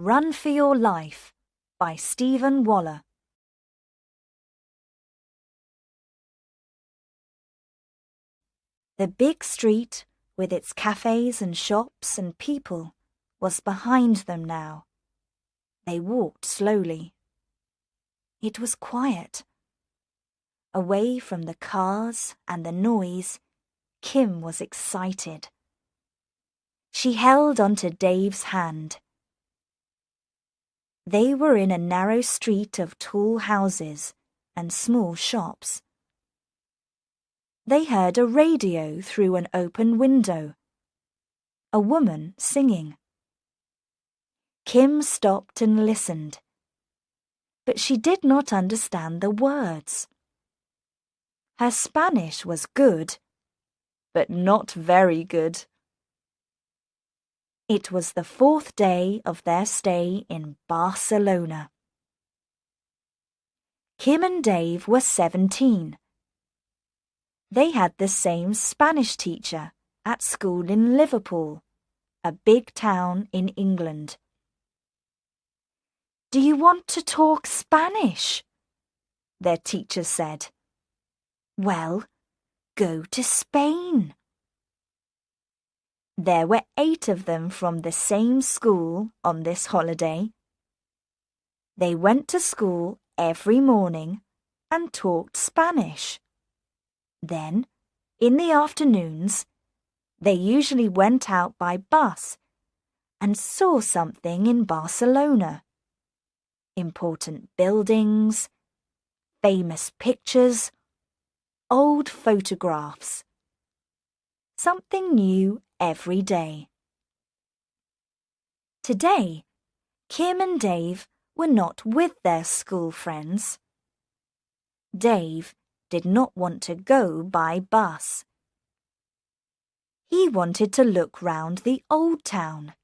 Run for Your Life by Stephen Waller. The big street, with its cafes and shops and people, was behind them now. They walked slowly. It was quiet. Away from the cars and the noise, Kim was excited. She held onto Dave's hand. They were in a narrow street of tall houses and small shops. They heard a radio through an open window. A woman singing. Kim stopped and listened, but she did not understand the words. Her Spanish was good, but not very good. It was the 4th day of their stay in Barcelona. Kim and Dave were 17. They had the same Spanish teacher at school in Liverpool, a big town in England. "Do you want to talk Spanish?" their teacher said. "Well, go to Spain." There were 8 of them from the same school on this holiday. They went to school every morning and talked Spanish. Then, in the afternoons, they usually went out by bus and saw something in Barcelona. Important buildings, famous pictures, old photographs. Something new every day. Today, Kim and Dave were not with their school friends. Dave did not want to go by bus. He wanted to look round the old town.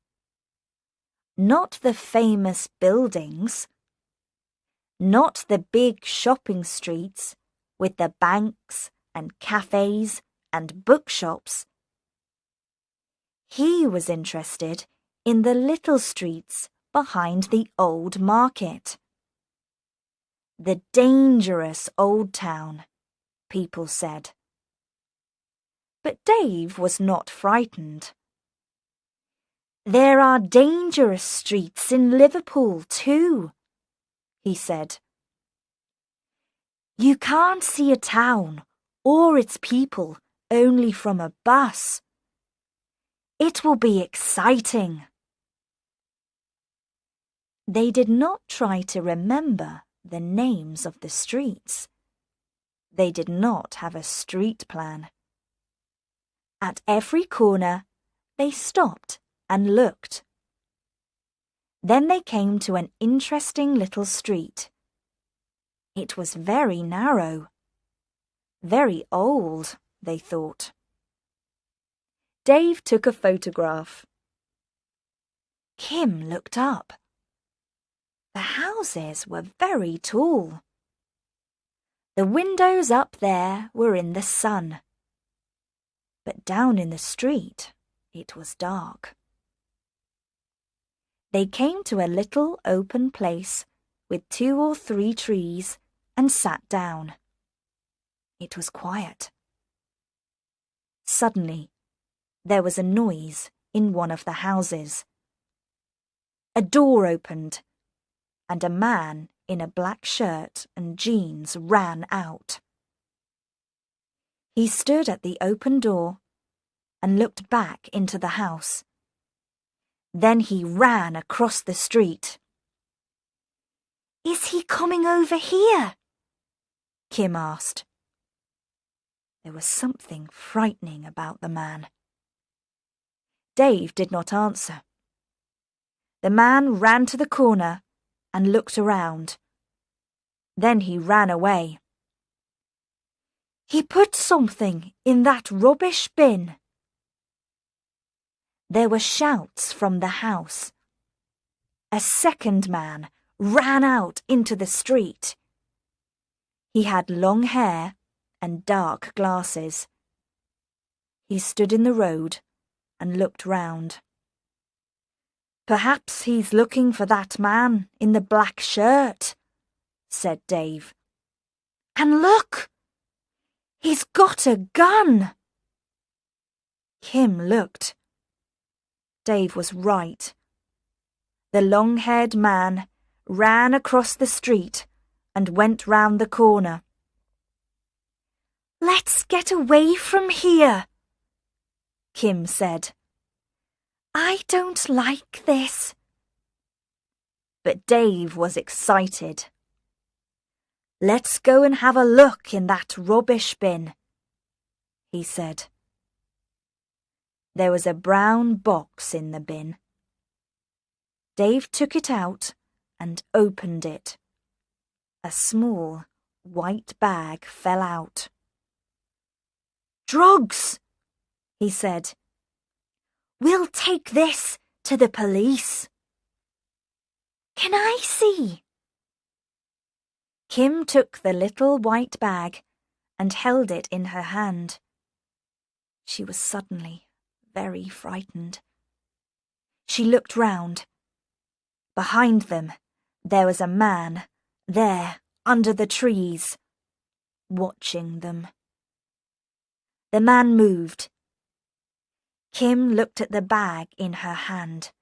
Not the famous buildings. Not the big shopping streets with the banks and cafes and bookshops. He was interested in the little streets behind the old market. The dangerous old town, people said. But Dave was not frightened. "There are dangerous streets in Liverpool too," he said. "You can't see a town or its people only from a bus. It will be exciting." They did not try to remember the names of the streets. They did not have a street plan. At every corner, they stopped and looked. Then they came to an interesting little street. It was very narrow. Very old, they thought. Dave took a photograph. Kim looked up. The houses were very tall. The windows up there were in the sun. But down in the street, it was dark. They came to a little open place with 2 or 3 trees and sat down. It was quiet. Suddenly, there was a noise in one of the houses. A door opened, and a man in a black shirt and jeans ran out. He stood at the open door and looked back into the house. Then he ran across the street. "Is he coming over here?" Kim asked. There was something frightening about the man. Dave did not answer. The man ran to the corner and looked around. Then he ran away. "He put something in that rubbish bin." There were shouts from the house. A second man ran out into the street. He had long hair and dark glasses. He stood in the road and looked round. "Perhaps he's looking for that man in the black shirt," said Dave. "And look! He's got a gun!" Kim looked. Dave was right. The long-haired man ran across the street and went round the corner. "Let's get away from here," Kim said. "I don't like this." But Dave was excited. "Let's go and have a look in that rubbish bin," he said. There was a brown box in the bin. Dave took it out and opened it. A small white bag fell out. "Drugs," he said. "We'll take this to the police." "Can I see?" Kim took the little white bag and held it in her hand. She was suddenly very frightened. She looked round. Behind them, there was a man, there, under the trees, watching them. The man moved. Kim looked at the bag in her hand.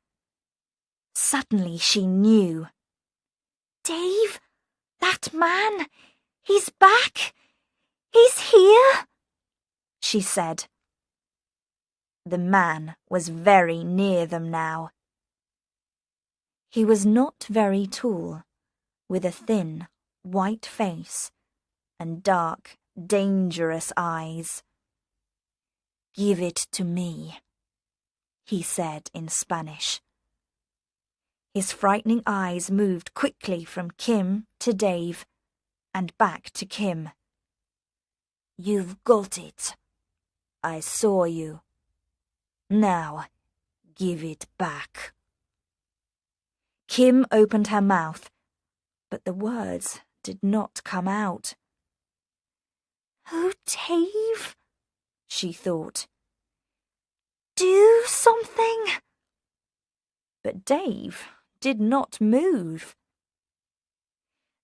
Suddenly she knew. "Dave, that man, he's back! He's here!" she said. The man was very near them now. He was not very tall, with a thin, white face and dark, dangerous eyes. "Give it to me," he said in Spanish. His frightening eyes moved quickly from Kim to Dave and back to Kim. "You've got it. I saw you. Now, give it back." Kim opened her mouth, but the words did not come out. "Oh, Dave," she thought. "Do something." But Dave did not move.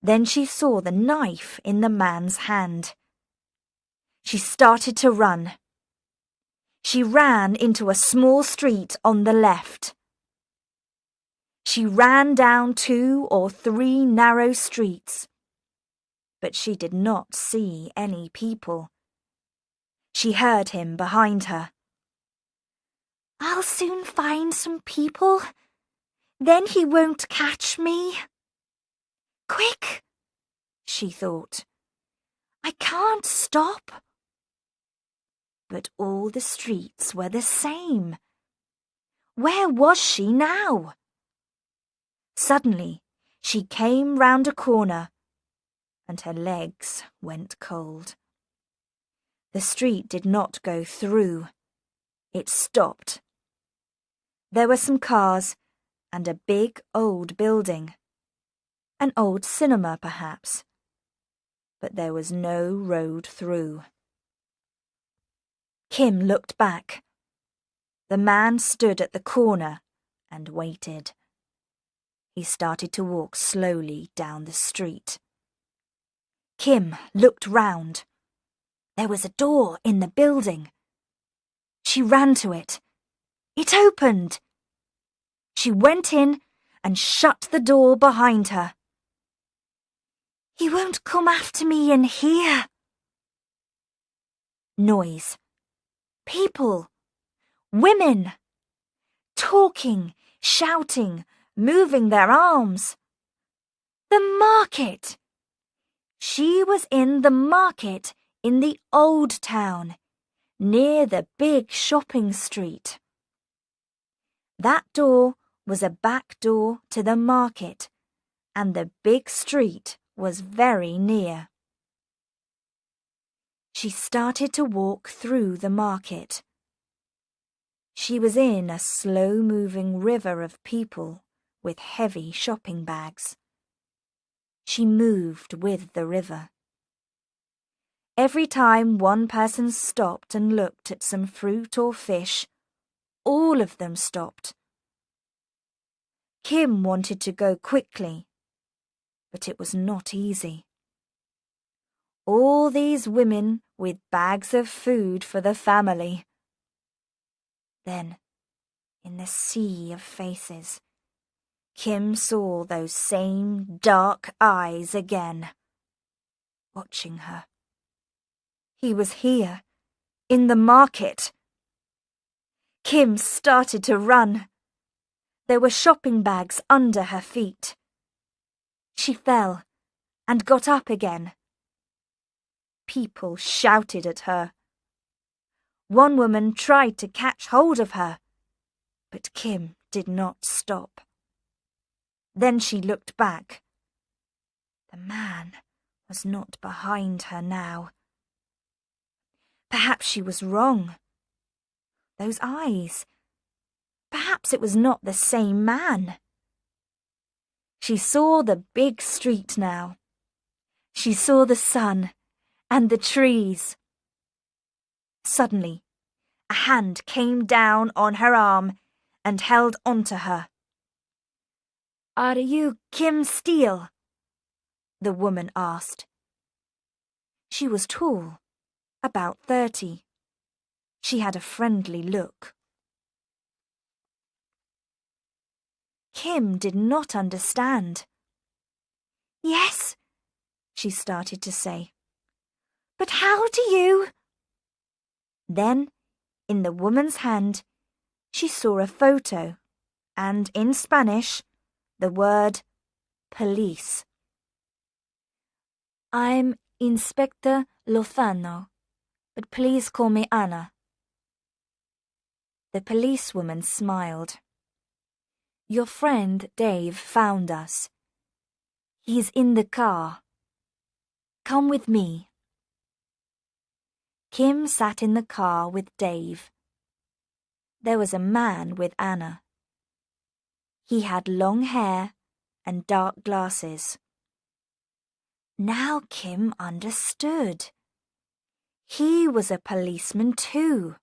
Then she saw the knife in the man's hand. She started to run. She ran into a small street on the left. She ran down 2 or 3 narrow streets, but she did not see any people. She heard him behind her. "I'll soon find some people. Then he won't catch me." "Quick," she thought. "I can't stop." But all the streets were the same. Where was she now? Suddenly, she came round a corner, and her legs went cold. The street did not go through. It stopped. There were some cars and a big old building. An old cinema, perhaps. But there was no road through. Kim looked back. The man stood at the corner and waited. He started to walk slowly down the street. Kim looked round. There was a door in the building. She ran to it. It opened. She went in and shut the door behind her. "He won't come after me in here." Noise. People. Women. Talking, shouting, moving their arms. The market. She was in the market in the old town, near the big shopping street. That door was a back door to the market, and the big street was very near. She started to walk through the market. She was in a slow-moving river of people with heavy shopping bags. She moved with the river. Every time one person stopped and looked at some fruit or fish, all of them stopped. Kim wanted to go quickly, but it was not easy. All these women with bags of food for the family. Then, in the sea of faces, Kim saw those same dark eyes again, watching her. He was here, in the market. Kim started to run. There were shopping bags under her feet. She fell and got up again. People shouted at her. One woman tried to catch hold of her, but Kim did not stop. Then she looked back. The man was not behind her now. Perhaps she was wrong. Those eyes. Perhaps it was not the same man. She saw the big street now. She saw the sun and the trees. Suddenly, a hand came down on her arm and held onto her. "Are you Kim Steele?" the woman asked. She was tall, about 30. She had a friendly look. Kim did not understand. "Yes," she started to say. "But how do you—" Then, in the woman's hand, she saw a photo, and in Spanish, the word police. "I'm Inspector Lozano, but please call me Anna." The policewoman smiled. "Your friend Dave found us. He's in the car. Come with me." Kim sat in the car with Dave. There was a man with Anna. He had long hair and dark glasses. Now Kim understood. He was a policeman too.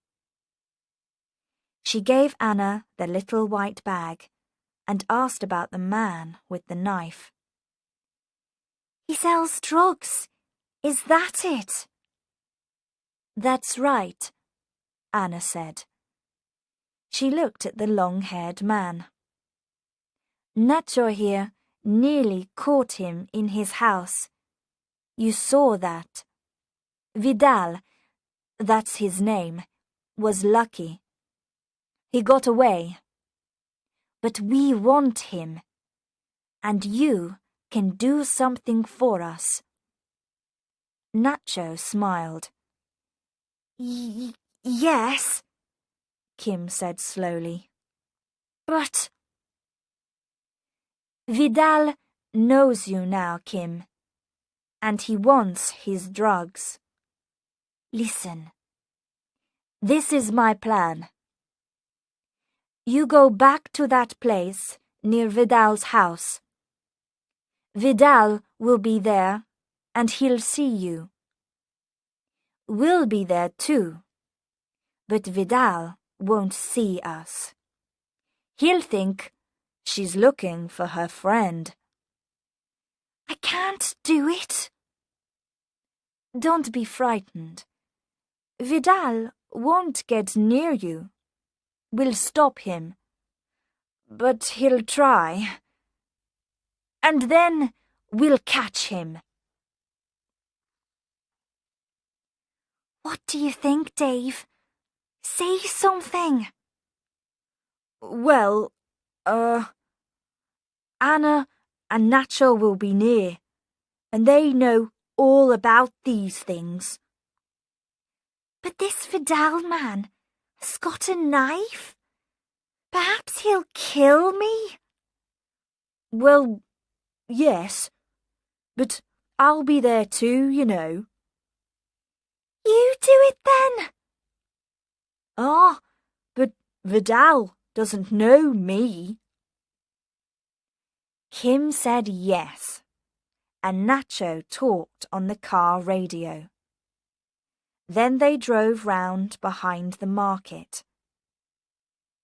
She gave Anna the little white bag and asked about the man with the knife. "He sells drugs. Is that it?" "That's right," Anna said. She looked at the long-haired man. "Nacho here nearly caught him in his house. You saw that. Vidal, that's his name, was lucky. He got away. But we want him, and you can do something for us." Nacho smiled. Yes," Kim said slowly. "But—" "Vidal knows you now, Kim, and he wants his drugs. Listen. This is my plan. You go back to that place near Vidal's house. Vidal will be there, and he'll see you. We'll be there too, but Vidal won't see us. He'll think she's looking for her friend." "I can't do it." "Don't be frightened. Vidal won't get near you. We'll stop him. But he'll try. And then we'll catch him." "What do you think, Dave? Say something." "Well, Anna and Nacho will be near, and they know all about these things." "But this Vidal man has got a knife. Perhaps he'll kill me." "Well, yes, but I'll be there too, you know." "You do it then." "Ah, but Vidal doesn't know me." Kim said yes, and Nacho talked on the car radio. Then they drove round behind the market.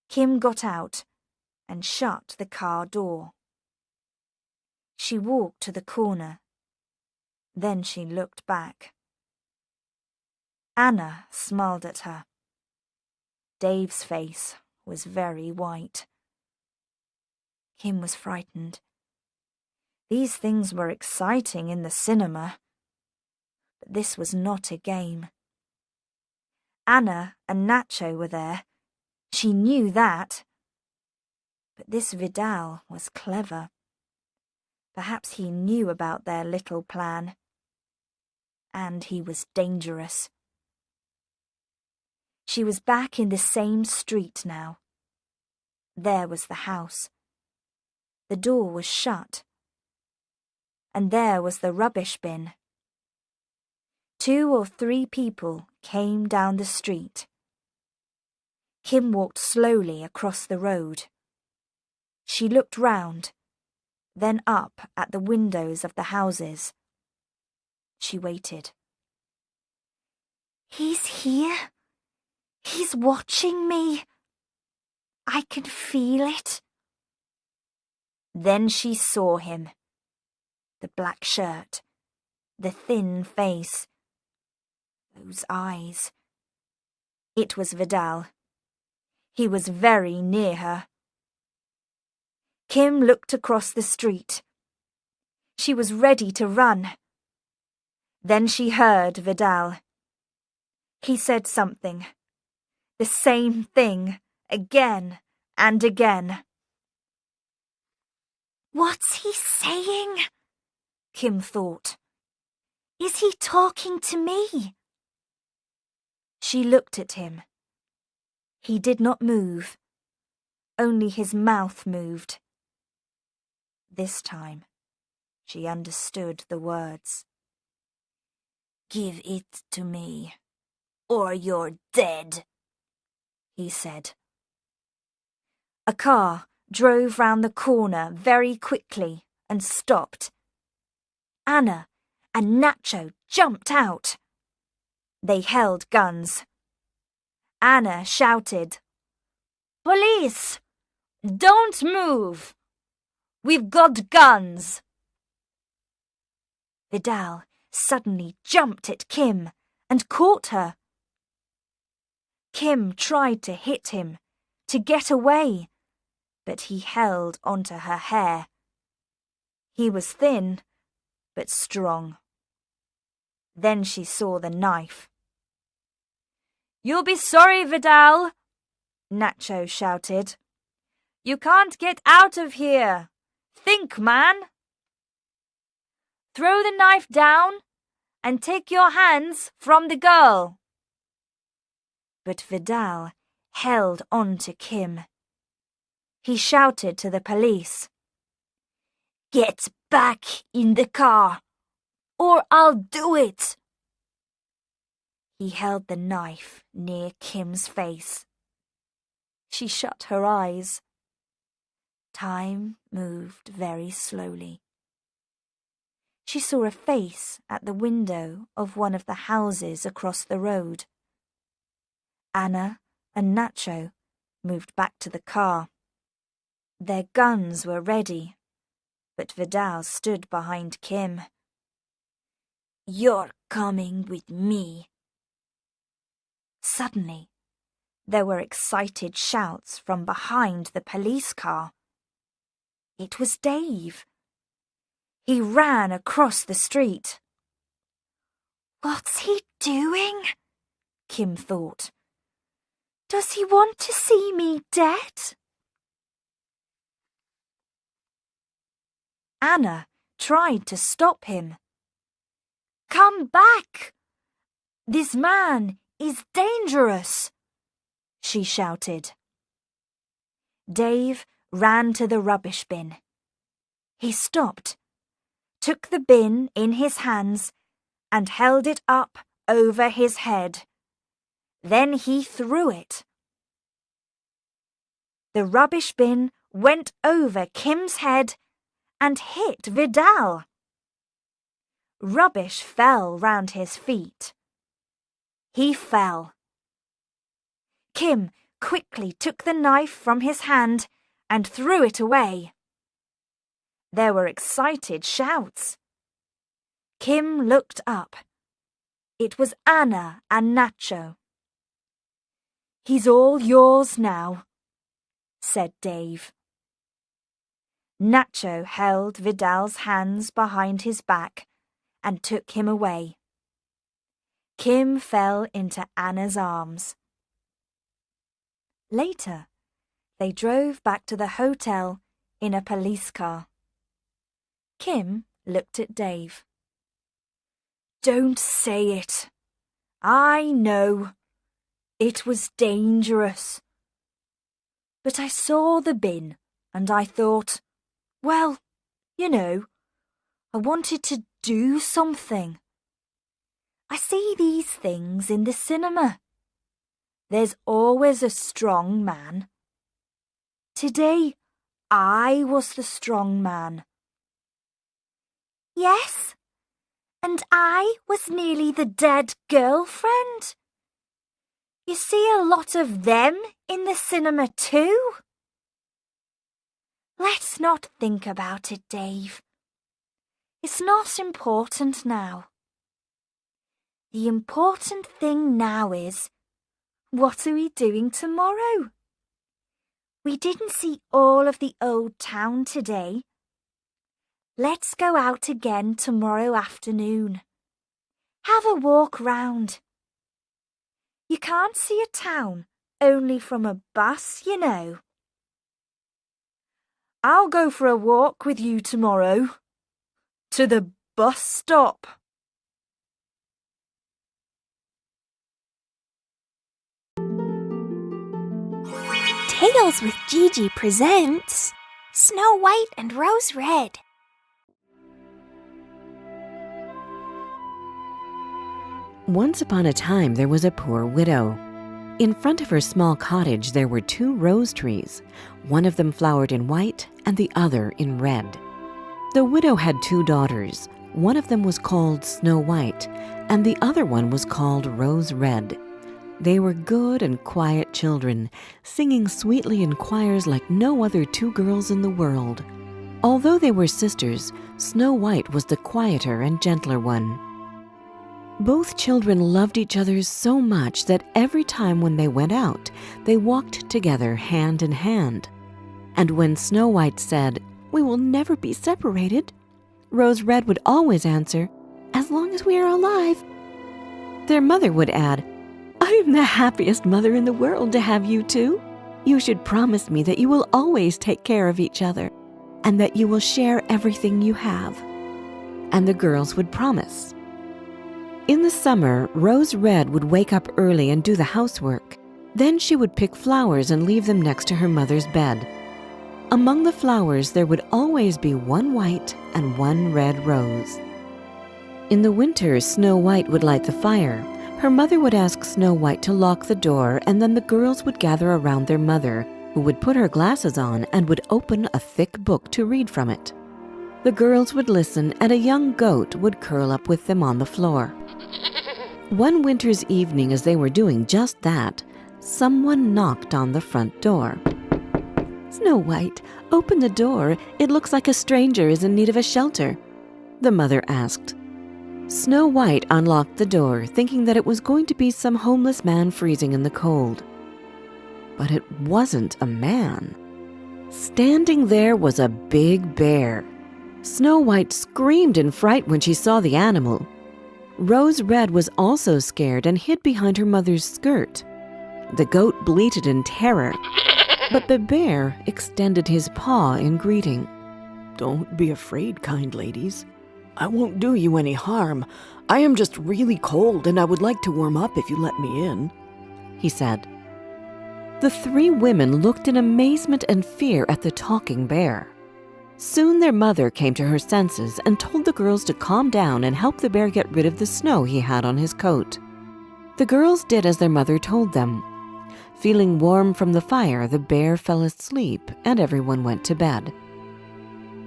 Kim got out and shut the car door. She walked to the corner. Then she looked back. Anna smiled at her. Dave's face was very white. Kim was frightened. These things were exciting in the cinema, but this was not a game. Anna and Nacho were there. She knew that. But this Vidal was clever. Perhaps he knew about their little plan. And he was dangerous. She was back in the same street now. There was the house. The door was shut. And there was the rubbish bin. 2 or 3 people came down the street. Kim walked slowly across the road. She looked round, then up at the windows of the houses. She waited. He's here. He's watching me. I can feel it. Then she saw him. The black shirt, the thin face, those eyes. It was Vidal. He was very near her. Kim looked across the street. She was ready to run. Then she heard Vidal. He said something. The same thing, again and again. What's he saying? Kim thought. Is he talking to me? She looked at him. He did not move. Only his mouth moved. This time, she understood the words. Give it to me, or you're dead, he said. A car drove round the corner very quickly and stopped. Anna and Nacho jumped out. They held guns. Anna shouted, "Police! Don't move! We've got guns!" Vidal suddenly jumped at Kim and caught her. Kim tried to hit him, to get away, but he held onto her hair. He was thin, but strong. Then she saw the knife. "You'll be sorry, Vidal," Nacho shouted. "You can't get out of here. Think, man. Throw the knife down and take your hands from the girl." But Vidal held on to Kim. He shouted to the police, "Get back in the car, or I'll do it." He held the knife near Kim's face. She shut her eyes. Time moved very slowly. She saw a face at the window of one of the houses across the road. Anna and Nacho moved back to the car. Their guns were ready, but Vidal stood behind Kim. "You're coming with me." Suddenly, there were excited shouts from behind the police car. It was Dave. He ran across the street. What's he doing? Kim thought. Does he want to see me dead? Anna tried to stop him. Come back! This man is dangerous, she shouted. Dave ran to the rubbish bin. He stopped, took the bin in his hands and held it up over his head. Then he threw it. The rubbish bin went over Kim's head and hit Vidal. Rubbish fell round his feet. He fell. Kim quickly took the knife from his hand and threw it away. There were excited shouts. Kim looked up. It was Anna and Nacho. "He's all yours now," said Dave. Nacho held Vidal's hands behind his back and took him away. Kim fell into Anna's arms. Later, they drove back to the hotel in a police car. Kim looked at Dave. "Don't say it. I know. It was dangerous. But I saw the bin and I thought, well, you know, I wanted to do something. I see these things in the cinema. There's always a strong man. Today, I was the strong man." "Yes, and I was nearly the dead girlfriend. You see a lot of them in the cinema too." "Let's not think about it, Dave. It's not important now. The important thing now is, what are we doing tomorrow? We didn't see all of the old town today. Let's go out again tomorrow afternoon. Have a walk round. You can't see a town only from a bus, you know." "I'll go for a walk with you tomorrow. To the bus stop." Tales with Gigi presents Snow White and Rose Red. Once upon a time there was a poor widow. In front of her small cottage there were 2 rose trees. One of them flowered in white and the other in red. The widow had 2 daughters. One of them was called Snow White and the other one was called Rose Red. They were good and quiet children, singing sweetly in choirs like no other 2 girls in the world. Although they were sisters, Snow White was the quieter and gentler one. Both children loved each other so much that every time when they went out, they walked together hand in hand. And when Snow White said, "We will never be separated," Rose Red would always answer, "As long as we are alive." Their mother would add, "I am the happiest mother in the world to have you 2. You should promise me that you will always take care of each other and that you will share everything you have." And the girls would promise. In the summer, Rose Red would wake up early and do the housework. Then she would pick flowers and leave them next to her mother's bed. Among the flowers, there would always be 1 white and 1 red rose. In the winter, Snow White would light the fire. Her mother would ask Snow White to lock the door, and then the girls would gather around their mother, who would put her glasses on and would open a thick book to read from it. The girls would listen, and a young goat would curl up with them on the floor. One winter's evening, as they were doing just that, someone knocked on the front door. "Snow White, open the door. It looks like a stranger is in need of a shelter," the mother asked. Snow White unlocked the door, thinking that it was going to be some homeless man freezing in the cold. But it wasn't a man. Standing there was a big bear. Snow White screamed in fright when she saw the animal. Rose Red was also scared and hid behind her mother's skirt. The goat bleated in terror, but the bear extended his paw in greeting. "Don't be afraid, kind ladies. I won't do you any harm. I am just really cold and I would like to warm up if you let me in," he said. The 3 women looked in amazement and fear at the talking bear. Soon their mother came to her senses and told the girls to calm down and help the bear get rid of the snow he had on his coat. The girls did as their mother told them. Feeling warm from the fire, the bear fell asleep and everyone went to bed.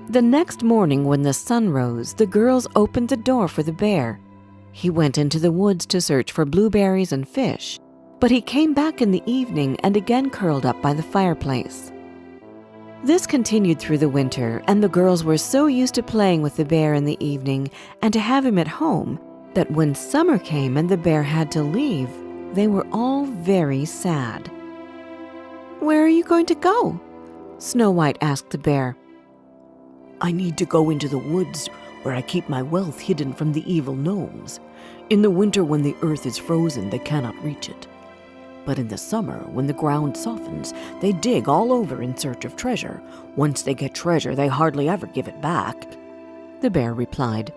The next morning when the sun rose, the girls opened the door for the bear. He went into the woods to search for blueberries and fish, but he came back in the evening and again curled up by the fireplace. This continued through the winter, and the girls were so used to playing with the bear in the evening and to have him at home that when summer came and the bear had to leave, they were all very sad. "Where are you going to go?" Snow White asked the bear. I need to go into the woods where I keep my wealth hidden from the evil gnomes. In the winter when the earth is frozen, they cannot reach it. But in the summer, when the ground softens, they dig all over in search of treasure. Once they get treasure, they hardly ever give it back. The bear replied.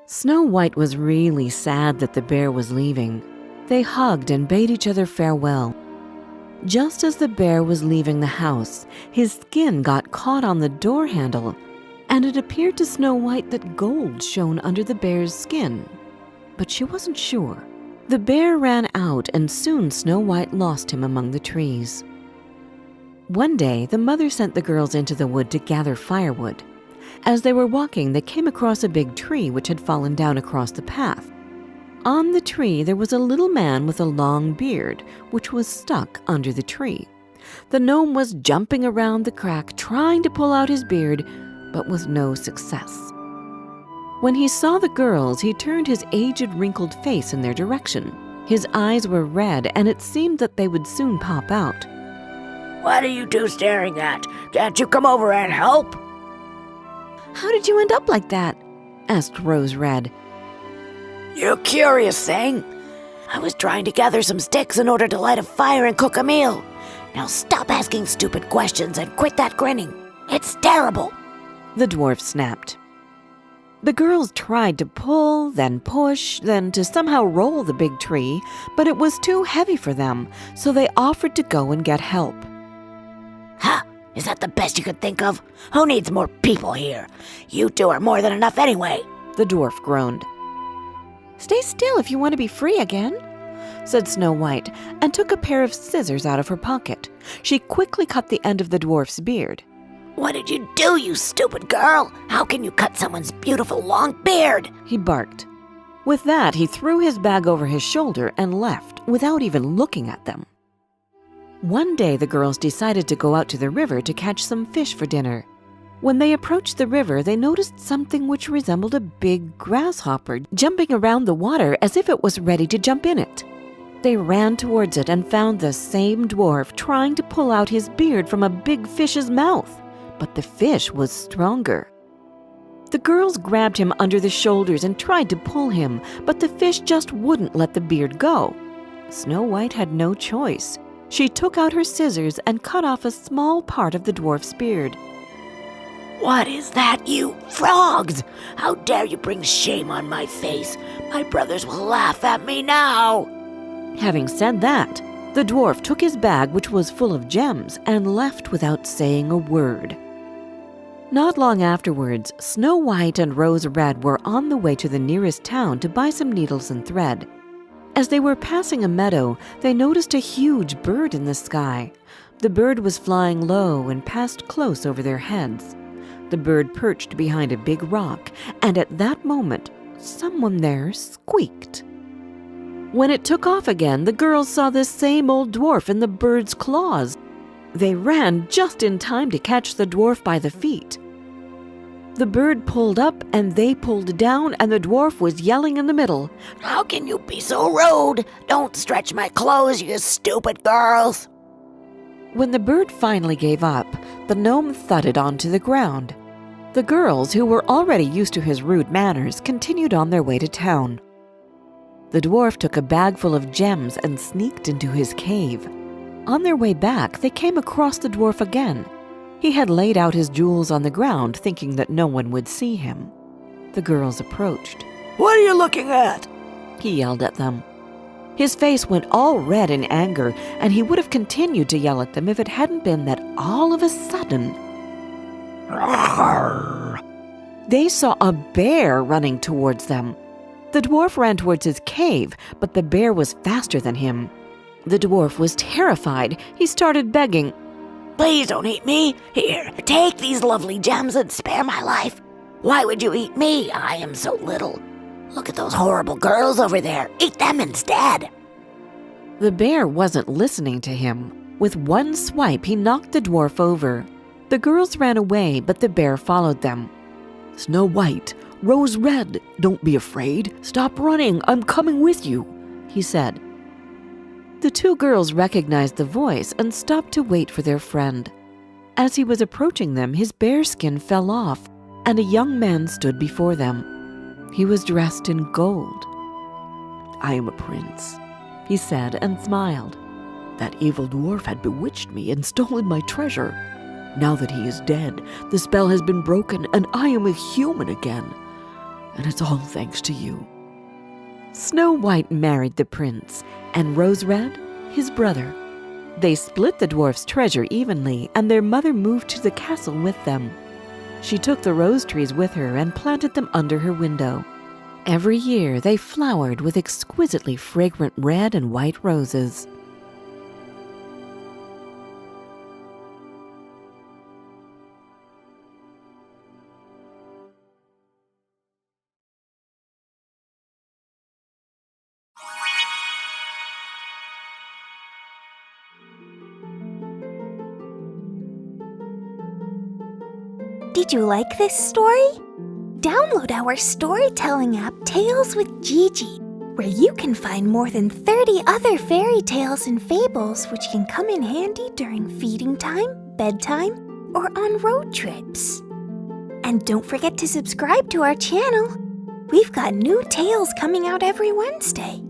Snow White was really sad that the bear was leaving. They hugged and bade each other farewell. Just as the bear was leaving the house, his skin got caught on the door handle, and it appeared to Snow White that gold shone under the bear's skin. But she wasn't sure. The bear ran out, and soon Snow White lost him among the trees. One day, the mother sent the girls into the wood to gather firewood. As they were walking, they came across a big tree which had fallen down across the path. On the tree, there was a little man with a long beard, which was stuck under the tree. The gnome was jumping around the crack, trying to pull out his beard, but with no success. When he saw the girls, he turned his aged, wrinkled face in their direction. His eyes were red, and it seemed that they would soon pop out. "What are you two staring at? Can't you come over and help?" "How did you end up like that?" asked Rose Red. "You curious thing. I was trying to gather some sticks in order to light a fire and cook a meal. Now stop asking stupid questions and quit that grinning. It's terrible," the dwarf snapped. The girls tried to pull, then push, then to somehow roll the big tree, but it was too heavy for them, so they offered to go and get help. "Ha! Is that the best you could think of? Who needs more people here? You two are more than enough anyway," the dwarf groaned. "Stay still if you want to be free again," said Snow White, and took a pair of scissors out of her pocket. She quickly cut the end of the dwarf's beard. "What did you do, you stupid girl? How can you cut someone's beautiful long beard?" he barked. With that, he threw his bag over his shoulder and left, without even looking at them. One day, the girls decided to go out to the river to catch some fish for dinner. When they approached the river, they noticed something which resembled a big grasshopper jumping around the water as if it was ready to jump in it. They ran towards it and found the same dwarf trying to pull out his beard from a big fish's mouth, but the fish was stronger. The girls grabbed him under the shoulders and tried to pull him, but the fish just wouldn't let the beard go. Snow White had no choice. She took out her scissors and cut off a small part of the dwarf's beard. "What is that, you frogs? How dare you bring shame on my face? My brothers will laugh at me now." Having said that, the dwarf took his bag, which was full of gems, and left without saying a word. Not long afterwards, Snow White and Rose Red were on the way to the nearest town to buy some needles and thread. As they were passing a meadow, they noticed a huge bird in the sky. The bird was flying low and passed close over their heads. The bird perched behind a big rock, and at that moment, someone there squeaked. When it took off again, the girls saw this same old dwarf in the bird's claws. They ran just in time to catch the dwarf by the feet. The bird pulled up, and they pulled down, and the dwarf was yelling in the middle. "How can you be so rude? Don't stretch my clothes, you stupid girls." When the bird finally gave up, the gnome thudded onto the ground. The girls, who were already used to his rude manners, continued on their way to town. The dwarf took a bag full of gems and sneaked into his cave. On their way back, they came across the dwarf again. He had laid out his jewels on the ground, thinking that no one would see him. The girls approached. "What are you looking at?" He yelled at them. His face went all red in anger, and he would have continued to yell at them if it hadn't been that all of a sudden, they saw a bear running towards them. The dwarf ran towards his cave, but the bear was faster than him. The dwarf was terrified. He started begging, "Please don't eat me. Here, take these lovely gems and spare my life. Why would you eat me? I am so little. Look at those horrible girls over there. Eat them instead." The bear wasn't listening to him. With one swipe, he knocked the dwarf over. The girls ran away, but the bear followed them. Snow White, Rose Red, don't be afraid. Stop running, I'm coming with you, he said. The two girls recognized the voice and stopped to wait for their friend. As he was approaching them, his bear skin fell off, and a young man stood before them. He was dressed in gold. I am a prince, he said and smiled. That evil dwarf had bewitched me and stolen my treasure. Now that he is dead, the spell has been broken and I am a human again. And it's all thanks to you. Snow White married the prince, and Rose Red, his brother. They split the dwarf's treasure evenly, and their mother moved to the castle with them. She took the rose trees with her and planted them under her window. Every year they flowered with exquisitely fragrant red and white roses. Did you like this story? Download our storytelling app, Tales with Gigi, where you can find more than 30 other fairy tales and fables which can come in handy during feeding time, bedtime, or on road trips. And don't forget to subscribe to our channel. We've got new tales coming out every Wednesday.